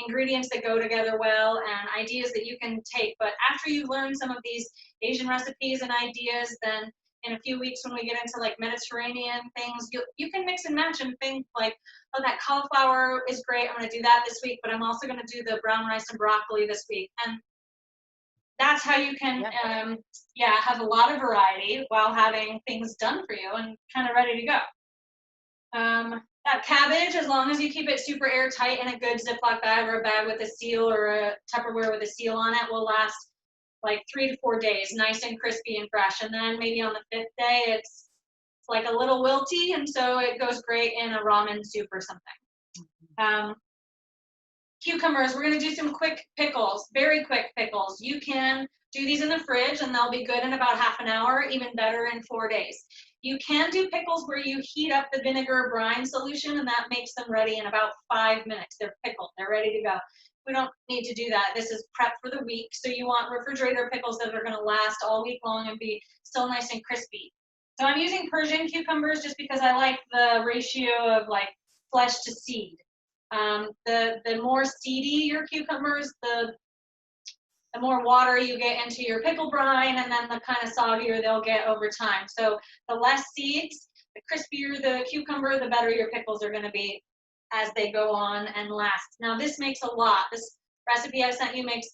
ingredients that go together well and ideas that you can take. But after you learn some of these Asian recipes and ideas, then in a few weeks when we get into like Mediterranean things, you can mix and match and think like, oh, that cauliflower is great, I'm going to do that this week, but I'm also going to do the brown rice and broccoli this week. And that's how you can have a lot of variety while having things done for you and kind of ready to go. That cabbage, as long as you keep it super airtight in a good Ziploc bag or a bag with a seal or a Tupperware with a seal on it, will last like 3 to 4 days, nice and crispy and fresh. And then maybe on the 5th day, it's like a little wilty, and so it goes great in a ramen soup or something. Cucumbers, we're going to do some quick pickles, very quick pickles. You can do these in the fridge and they'll be good in about half an hour, even better in 4 days. You can do pickles where you heat up the vinegar brine solution, and that makes them ready in about 5 minutes. They're pickled, they're ready to go. We don't need to do that. This is prep for the week, so you want refrigerator pickles that are going to last all week long and be still nice and crispy. So I'm using Persian cucumbers just because I like the ratio of like flesh to seed. The more seedy your cucumbers, the more water you get into your pickle brine, and then the kind of soggier they'll get over time. So the less seeds, the crispier the cucumber, the better your pickles are going to be as they go on and last. Now this makes a lot. This recipe I sent you makes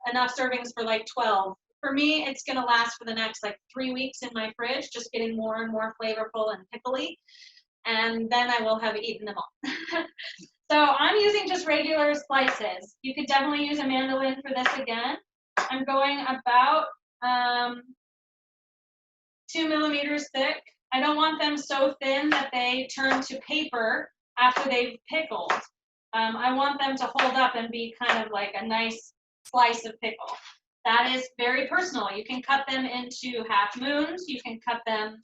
enough servings for like 12. For me, it's going to last for the next like 3 weeks in my fridge, just getting more and more flavorful and pickly. And then I will have eaten them all. So I'm using just regular slices. You could definitely use a mandolin for this again. I'm going about 2 millimeters thick. I don't want them so thin that they turn to paper after they've pickled. I want them to hold up and be kind of like a nice slice of pickle. That is very personal. You can cut them into half moons. You can cut them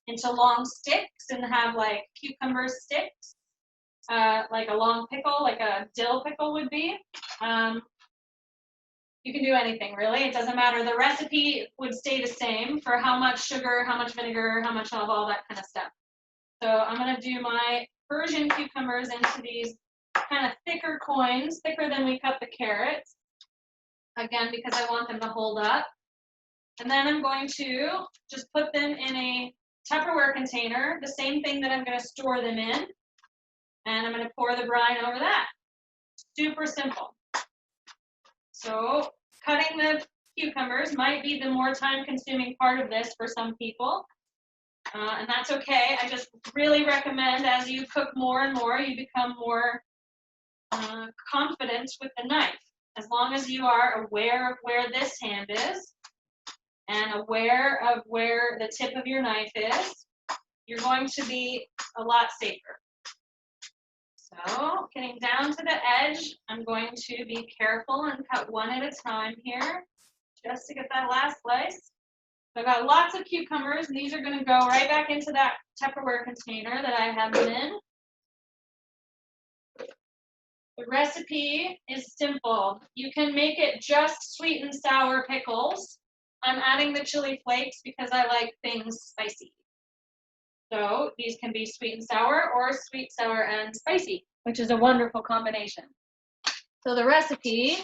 into long sticks and have like cucumber sticks, like a long pickle, like a dill pickle would be. You can do anything really. It doesn't matter. The recipe would stay the same for how much sugar, how much vinegar, how much of all that kind of stuff. So I'm going to do my Persian cucumbers into these kind of thicker coins, thicker than we cut the carrots. Again, because I want them to hold up. And then I'm going to just put them in a Tupperware container, the same thing that I'm going to store them in. And I'm going to pour the brine over that. Super simple. So cutting the cucumbers might be the more time-consuming part of this for some people. And that's okay. I just really recommend as you cook more and more, you become more confident with the knife. As long as you are aware of where this hand is and aware of where the tip of your knife is, you're going to be a lot safer. So getting down to the edge, I'm going to be careful and cut one at a time here, just to get that last slice. So I've got lots of cucumbers, and these are going to go right back into that Tupperware container that I have them in. The recipe is simple. You can make it just sweet and sour pickles. I'm adding the chili flakes because I like things spicy. So these can be sweet and sour or sweet, sour, and spicy, which is a wonderful combination. So the recipe,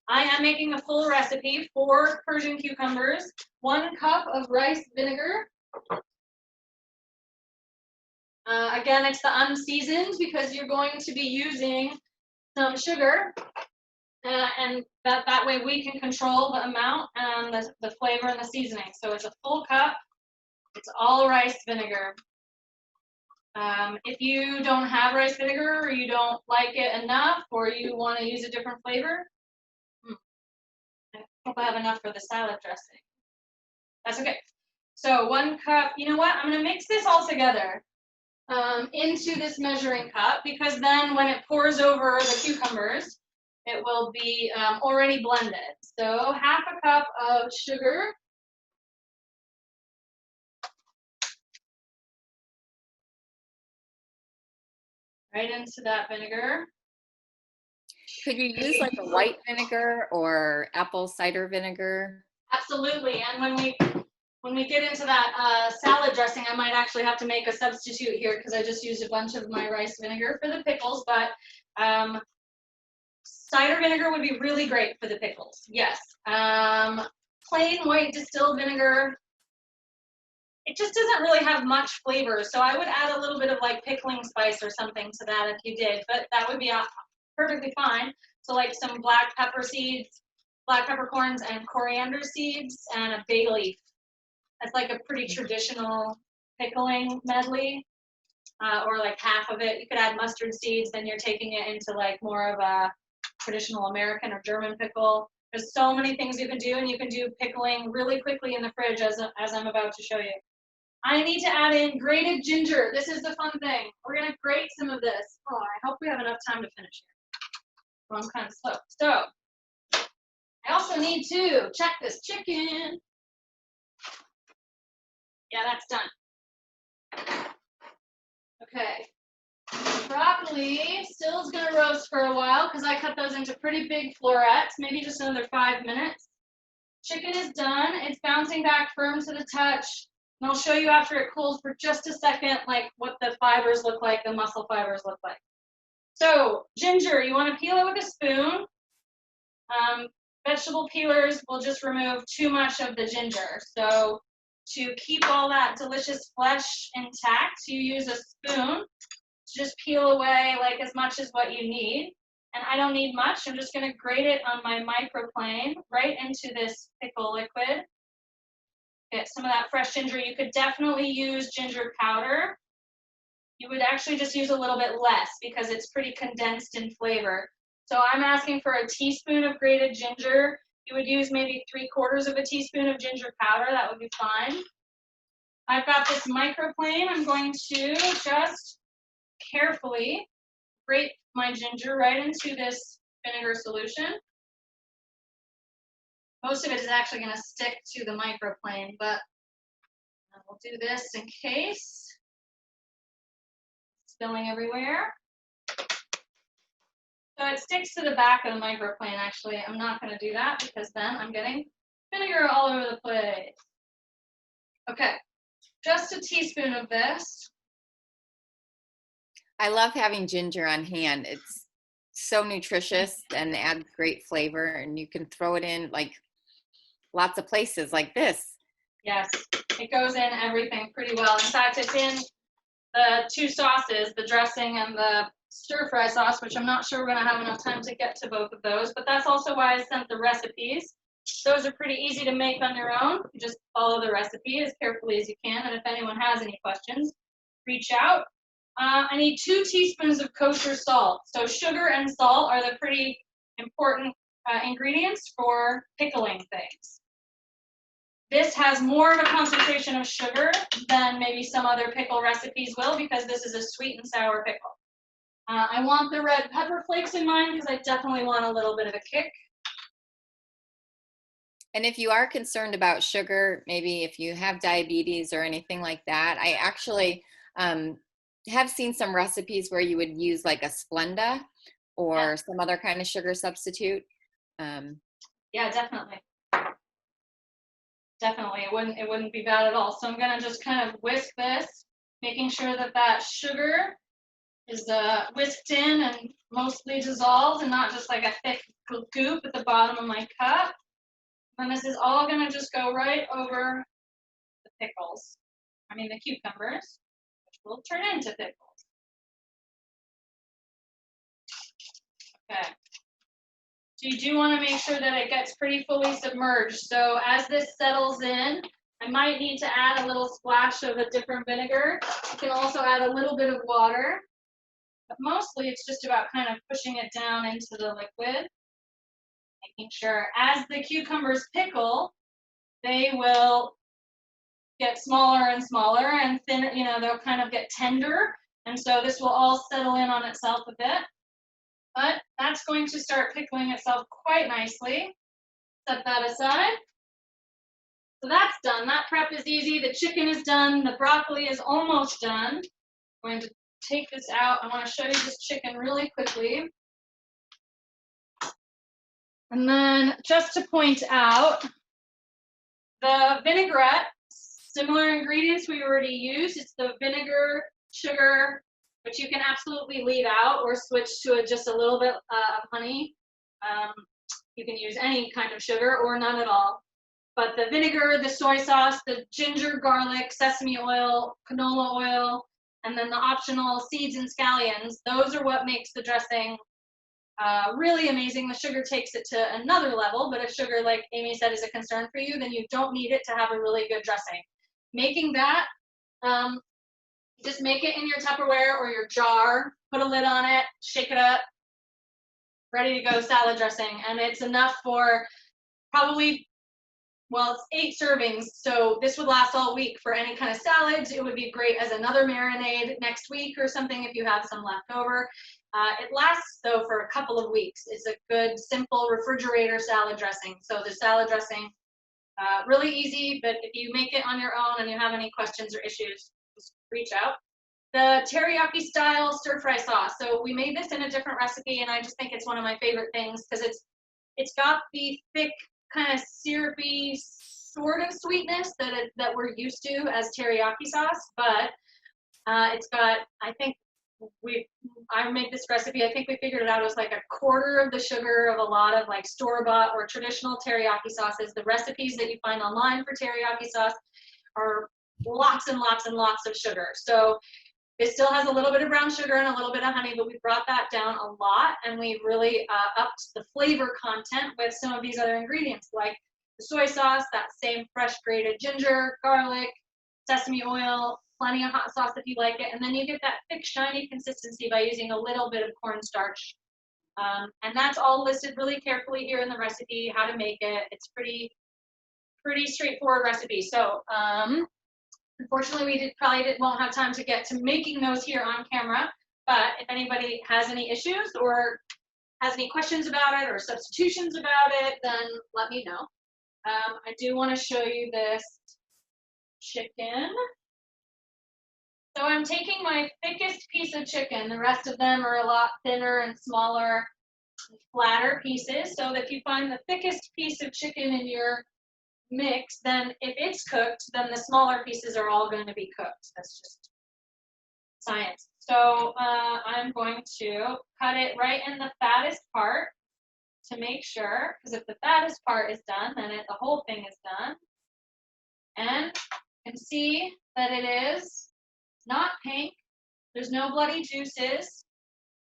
I am making a full recipe for Persian cucumbers, 1 cup of rice vinegar. Again, it's the unseasoned because you're going to be using some sugar, and that way we can control the amount and the flavor and the seasoning. So it's a full cup. It's all rice vinegar. If you don't have rice vinegar or you don't like it enough or you want to use a different flavor, I hope I have enough for the salad dressing. That's okay. So 1 cup, you know what? I'm going to mix this all together into this measuring cup because then when it pours over the cucumbers, it will be already blended. So 1/2 cup of sugar. Right into that vinegar. Could you use like a white vinegar or apple cider vinegar? Absolutely. And when we get into that salad dressing, I might actually have to make a substitute here because I just used a bunch of my rice vinegar for the pickles. But cider vinegar would be really great for the pickles. Yes. Plain white distilled vinegar, it just doesn't really have much flavor. So I would add a little bit of like pickling spice or something to that if you did, but that would be perfectly fine. So like some black pepper seeds, black peppercorns, and coriander seeds, and a bay leaf. That's like a pretty traditional pickling medley, or like half of it. You could add mustard seeds, then you're taking it into like more of a traditional American or German pickle. There's so many things you can do, and you can do pickling really quickly in the fridge as I'm about to show you. I need to add in grated ginger. This is the fun thing. We're going to grate some of this. Oh, I hope we have enough time to finish here. Well, I'm kind of slow. So, I also need to check this chicken. Yeah, that's done. Okay. Broccoli still is going to roast for a while because I cut those into pretty big florets, maybe just another 5 minutes. Chicken is done. It's bouncing back firm to the touch. And I'll show you after it cools for just a second, like what the fibers look like, the muscle fibers look like. So ginger, you want to peel it with a spoon. Vegetable peelers will just remove too much of the ginger. So to keep all that delicious flesh intact, you use a spoon to just peel away like as much as what you need. And I don't need much. I'm just going to grate it on my microplane right into this pickle liquid. Get some of that fresh ginger. You could definitely use ginger powder. You would actually just use a little bit less because it's pretty condensed in flavor. So I'm asking for a teaspoon of grated ginger. You would use maybe 3/4 of a teaspoon of ginger powder. That would be fine. I've got this microplane. I'm going to just carefully grate my ginger right into this vinegar solution. Most of it is actually going to stick to the microplane, but we'll do this in case. Spilling everywhere. So it sticks to the back of the microplane, actually. I'm not going to do that because then I'm getting vinegar all over the place. Okay, just a teaspoon of this. I love having ginger on hand. It's so nutritious and adds great flavor, and you can throw it in like lots of places like this. Yes, it goes in everything pretty well. In fact, it's in the 2 sauces, the dressing and the stir-fry sauce, which I'm not sure we're going to have enough time to get to both of those, but that's also why I sent the recipes. Those are pretty easy to make on your own. You just follow the recipe as carefully as you can, and if anyone has any questions, reach out. I need 2 teaspoons of kosher salt. So sugar and salt are the pretty important ingredients for pickling things. This has more of a concentration of sugar than maybe some other pickle recipes will because this is a sweet and sour pickle. I want the red pepper flakes in mine because I definitely want a little bit of a kick. And if you are concerned about sugar, maybe if you have diabetes or anything like that, I actually have seen some recipes where you would use like a Splenda or some other kind of sugar substitute. Yeah, definitely. Definitely, it wouldn't be bad at all. So I'm gonna just kind of whisk this, making sure that that sugar is whisked in and mostly dissolved and not just like a thick goop at the bottom of my cup. And this is all gonna just go right over the pickles. The cucumbers, which will turn into pickles. Okay. So you do want to make sure that it gets pretty fully submerged. So as this settles in, I might need to add a little splash of a different vinegar. You can also add a little bit of water, but mostly it's just about kind of pushing it down into the liquid, making sure as the cucumbers pickle, they will get smaller and smaller and thinner, they'll kind of get tender. And so this will all settle in on itself a bit. But that's going to start pickling itself quite nicely. Set that aside. So that's done. That prep is easy. The chicken is done. The broccoli is almost done. I'm going to take this out. I want to show you this chicken really quickly. And then just to point out, the vinaigrette, similar ingredients we already used. It's the vinegar, sugar, which you can absolutely leave out or switch to just a little bit of honey. You can use any kind of sugar or none at all. But the vinegar, the soy sauce, the ginger, garlic, sesame oil, canola oil, and then the optional seeds and scallions, those are what makes the dressing really amazing. The sugar takes it to another level, but if sugar, like Amy said, is a concern for you, then you don't need it to have a really good dressing. Making that, just make it in your Tupperware or your jar, put a lid on it, shake it up, ready to go salad dressing. And it's enough for probably, well, it's 8 servings, so this would last all week for any kind of salads. It would be great as another marinade next week or something if you have some left over. It lasts, though, for a couple of weeks. It's a good, simple refrigerator salad dressing. So the salad dressing, really easy, but if you make it on your own and you have any questions or issues, just reach out. The teriyaki style stir fry sauce. So we made this in a different recipe, and I just think it's one of my favorite things because it's got the thick, kind of syrupy sort of sweetness that we're used to as teriyaki sauce, but it's got, I made this recipe, I think we figured it out, it was like 1/4 of the sugar of a lot of like store-bought or traditional teriyaki sauces. The recipes that you find online for teriyaki sauce are lots and lots and lots of sugar. So it still has a little bit of brown sugar and a little bit of honey, but we brought that down a lot, and we really upped the flavor content with some of these other ingredients, like the soy sauce, that same fresh grated ginger, garlic, sesame oil, plenty of hot sauce if you like it, and then you get that thick, shiny consistency by using a little bit of cornstarch. And that's all listed really carefully here in the recipe, how to make it. It's pretty straightforward recipe. So unfortunately, we won't have time to get to making those here on camera, but if anybody has any issues or has any questions about it or substitutions about it, then let me know. I do want to show you this chicken. So I'm taking my thickest piece of chicken. The rest of them are a lot thinner and smaller, flatter pieces. So if you find the thickest piece of chicken in your mix, then if it's cooked, then the smaller pieces are all going to be cooked. That's just science. So I'm going to cut it right in the fattest part to make sure, because if the fattest part is done, then the whole thing is done. And you can see that it is not pink. There's no bloody juices.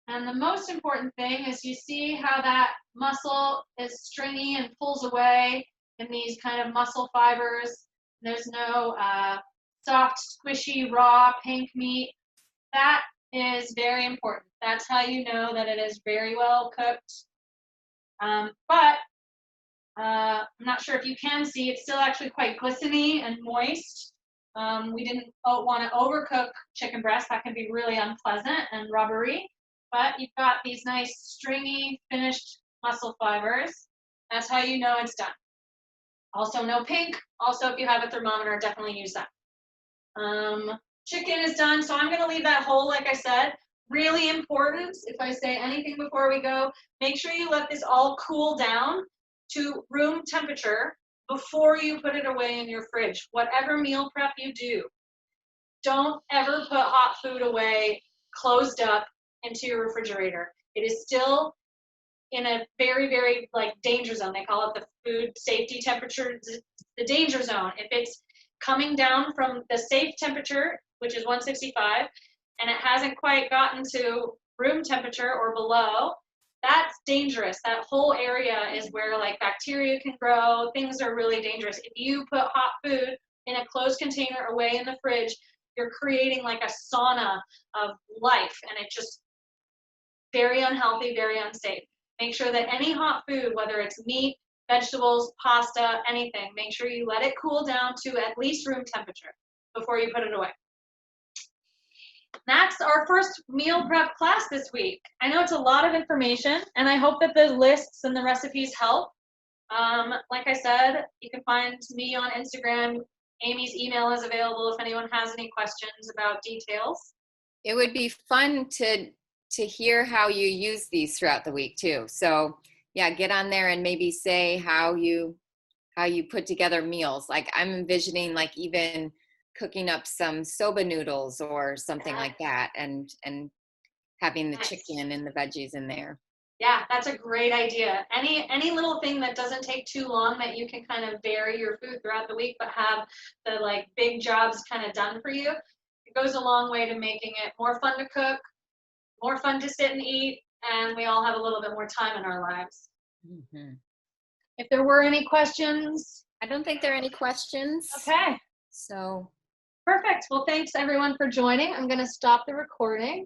And the most important thing is you see how that muscle is stringy and pulls away in these kind of muscle fibers. There's no soft, squishy, raw, pink meat. That is very important. That's how you know that it is very well cooked. But I'm not sure if you can see, it's still actually quite glistening and moist. We didn't want to overcook chicken breast. That can be really unpleasant and rubbery. But you've got these nice, stringy, finished muscle fibers. That's how you know it's done. Also, no pink. Also, if you have a thermometer, definitely use that. Chicken is done, so I'm going to leave that whole, like I said. Really important, if I say anything before we go, make sure you let this all cool down to room temperature. before you put it away in your fridge. Whatever meal prep you do, don't ever put hot food away closed up into your refrigerator. It is still in a very, very like danger zone. They call it the food safety temperature, the danger zone. If it's coming down from the safe temperature, which is 165, and it hasn't quite gotten to room temperature or below, that's dangerous. That whole area is where like bacteria can grow. Things are really dangerous. If you put hot food in a closed container away in the fridge, you're creating like a sauna of life, and it's just very unhealthy, very unsafe. Make sure that any hot food, whether it's meat, vegetables, pasta, anything, make sure you let it cool down to at least room temperature before you put it away. That's our first meal prep class this week. I know it's a lot of information, and I hope that the lists and the recipes help. Like I said, you can find me on Instagram. Amy's email is available if anyone has any questions about details. It would be fun to hear how you use these throughout the week too. So yeah, get on there and maybe say how you put together meals. Like I'm envisioning like even cooking up some soba noodles or something like that, and having the chicken and the veggies in there. Yeah, that's a great idea. Any little thing that doesn't take too long that you can kind of vary your food throughout the week, but have the like big jobs kind of done for you, it goes a long way to making it more fun to cook, more fun to sit and eat, and we all have a little bit more time in our lives. Mm-hmm. If there were any questions. I don't think there are any questions. Okay. So. Perfect. Well, thanks everyone for joining. I'm going to stop the recording.